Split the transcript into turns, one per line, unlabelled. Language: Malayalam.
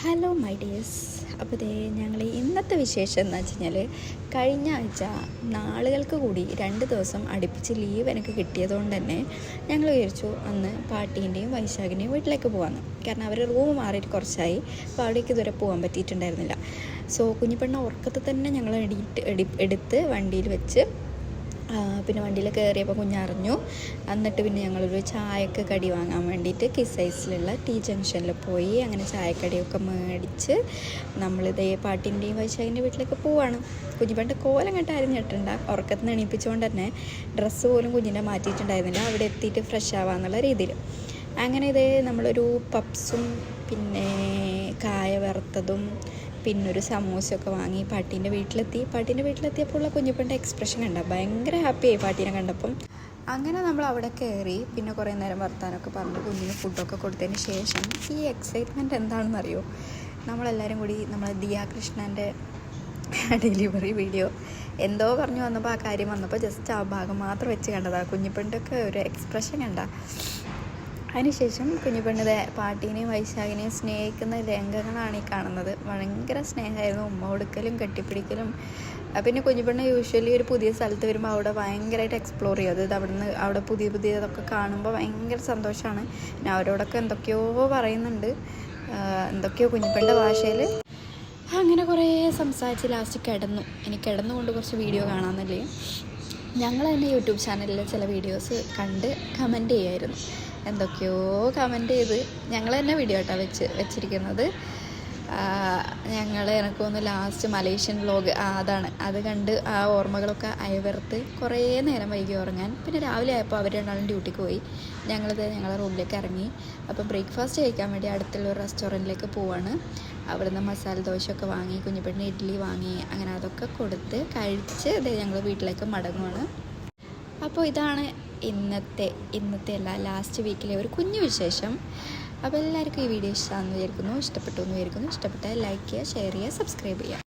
Hello my dears. അപ്പോൾ ഇതേ ഞങ്ങൾ ഇന്നത്തെ വിശേഷം എന്ന് വെച്ച് കഴിഞ്ഞാൽ കഴിഞ്ഞ ആഴ്ച നാളുകൾക്ക് കൂടി 2 ദിവസം അടുപ്പിച്ച് ലീവ് എനിക്ക് കിട്ടിയതുകൊണ്ട് തന്നെ ഞങ്ങൾ വിചാരിച്ചു അന്ന് പാട്ടീൻ്റെയും വൈശാഖിൻ്റെയും വീട്ടിലേക്ക് പോകാമെന്ന്. കാരണം അവർ റൂം മാറിയിട്ട് കുറച്ചായി, അപ്പോൾ അവിടേക്ക് ഇതുവരെ പോകാൻ പറ്റിയിട്ടുണ്ടായിരുന്നില്ല. സോ കുഞ്ഞിപ്പെണ്ണ ഉറക്കത്തിൽ തന്നെ ഞങ്ങൾ എടുത്ത് വണ്ടിയിൽ വെച്ച് പിന്നെ വണ്ടിയിൽ കയറിയപ്പോൾ കുഞ്ഞറിഞ്ഞു. എന്നിട്ട് പിന്നെ ഞങ്ങളൊരു ചായക്ക് കടി വാങ്ങാൻ വേണ്ടിയിട്ട് കിസൈസിലുള്ള ടീ ജംഗ്ഷനിൽ പോയി. അങ്ങനെ ചായക്കടിയൊക്കെ മേടിച്ച് നമ്മളിതേ പാട്ടിൻ്റെയും വൈശാഖിൻ്റെ വീട്ടിലേക്ക് പോവാണ്. കുഞ്ഞിപ്പണ്ട് കോലം കെട്ട് അരിഞ്ഞിട്ടുണ്ട്. ഉറക്കത്തിന് എണീപ്പിച്ചുകൊണ്ട് തന്നെ ഡ്രസ്സ് പോലും കുഞ്ഞിനെ മാറ്റിയിട്ടുണ്ടായിരുന്നില്ല. അവിടെ എത്തിയിട്ട് ഫ്രഷ് ആവാന്നുള്ള രീതിയിൽ അങ്ങനെ ഇതേ നമ്മളൊരു പപ്സും പിന്നെ കായ വറുത്തതും പിന്നൊരു സമൂസയൊക്കെ വാങ്ങി പാട്ടീൻ്റെ വീട്ടിലെത്തിയപ്പോൾ ഉള്ള കുഞ്ഞിപ്പൻ്റെ എക്സ്പ്രഷൻ കണ്ട ഭയങ്കര ഹാപ്പിയായി പാട്ടീനെ കണ്ടപ്പം. അങ്ങനെ നമ്മൾ അവിടെ കയറി പിന്നെ കുറേ നേരം വർത്താനമൊക്കെ പറഞ്ഞു കുഞ്ഞിന് ഫുഡൊക്കെ കൊടുത്തതിന് ശേഷം ഈ എക്സൈറ്റ്മെൻറ്റ് എന്താണെന്നറിയോ, നമ്മളെല്ലാവരും കൂടി നമ്മൾ ദിയ കൃഷ്ണൻ്റെ ഡെലിവറി വീഡിയോ എന്തോ പറഞ്ഞു വന്നപ്പോൾ ആ കാര്യം വന്നപ്പോൾ ജസ്റ്റ് ആ ഭാഗം മാത്രം വെച്ച് കണ്ടതാണ്. കുഞ്ഞിപ്പൻ്റെയൊക്കെ ഒരു എക്സ്പ്രഷൻ കണ്ട. അതിനുശേഷം കുഞ്ഞിപ്പെണ്ണത് പാട്ടീനെയും വൈശാഖിനെയും സ്നേഹിക്കുന്ന രംഗങ്ങളാണ് ഈ കാണുന്നത്. ഭയങ്കര സ്നേഹമായിരുന്നു, ഉമ്മ കൊടുക്കലും കെട്ടിപ്പിടിക്കലും. പിന്നെ കുഞ്ഞിപ്പെണ്ണ യൂഷ്വലി ഒരു പുതിയ സ്ഥലത്ത് വരുമ്പോൾ അവിടെ ഭയങ്കരമായിട്ട് എക്സ്പ്ലോർ ചെയ്യും. അതായത് അവിടെ പുതിയതൊക്കെ കാണുമ്പോൾ ഭയങ്കര സന്തോഷമാണ്. പിന്നെ അവരോടൊക്കെ എന്തൊക്കെയോ പറയുന്നുണ്ട്, എന്തൊക്കെയോ കുഞ്ഞിപ്പെണ്ണ ഭാഷയിൽ. അങ്ങനെ കുറേ സംസാരിച്ച് ലാസ്റ്റ് കിടന്നുകൊണ്ട് കുറച്ച് വീഡിയോ കാണാമെന്നല്ലേ. ഞങ്ങൾ തന്നെ യൂട്യൂബ് ചാനലിൽ ചില വീഡിയോസ് കണ്ട് കമൻറ്റ് ചെയ്യായിരുന്നു. എന്തൊക്കെയോ കമൻറ്റ് ചെയ്ത് ഞങ്ങൾ തന്നെ വീഡിയോ ആയിട്ടാണ് വെച്ചിരിക്കുന്നത്. എനിക്ക് തോന്നുന്നു ലാസ്റ്റ് മലേഷ്യൻ വ്ലോഗ് അത് കണ്ട് ആ ഓർമ്മകളൊക്കെ അയവിറത്ത് കുറേ നേരം വൈകി ഉറങ്ങാൻ. പിന്നെ രാവിലെ ആയപ്പോൾ അവർ രണ്ടാളും ഡ്യൂട്ടിക്ക് പോയി. ഞങ്ങളെ റൂമിലേക്ക് ഇറങ്ങി. അപ്പോൾ ബ്രേക്ക്ഫാസ്റ്റ് കഴിക്കാൻ വേണ്ടി അടുത്തുള്ള ഒരു റെസ്റ്റോറൻറ്റിലേക്ക് പോവാണ്. അവിടുന്ന് മസാല ദോശയൊക്കെ വാങ്ങി, കുഞ്ഞിപ്പെണ്ണിന് ഇഡ്ഡലി വാങ്ങി. അങ്ങനെ അതൊക്കെ കൊടുത്ത് കഴിച്ച് ഞങ്ങൾ വീട്ടിലേക്ക് മടങ്ങുവാണ്. അപ്പോൾ ഇതാണ് ഇന്നത്തെ അല്ല ലാസ്റ്റ് വീക്കിലെ ഒരു കുഞ്ഞു വിശേഷം. അപ്പോൾ എല്ലാവർക്കും ഈ വീഡിയോ ഇഷ്ടമാണെന്ന് വിചാരിക്കുന്നു, ഇഷ്ടപ്പെട്ടു എന്ന് വിചാരിക്കുന്നു. ഇഷ്ടപ്പെട്ടാൽ ലൈക്ക് ചെയ്യുക, ഷെയർ ചെയ്യുക, സബ്സ്ക്രൈബ് ചെയ്യുക.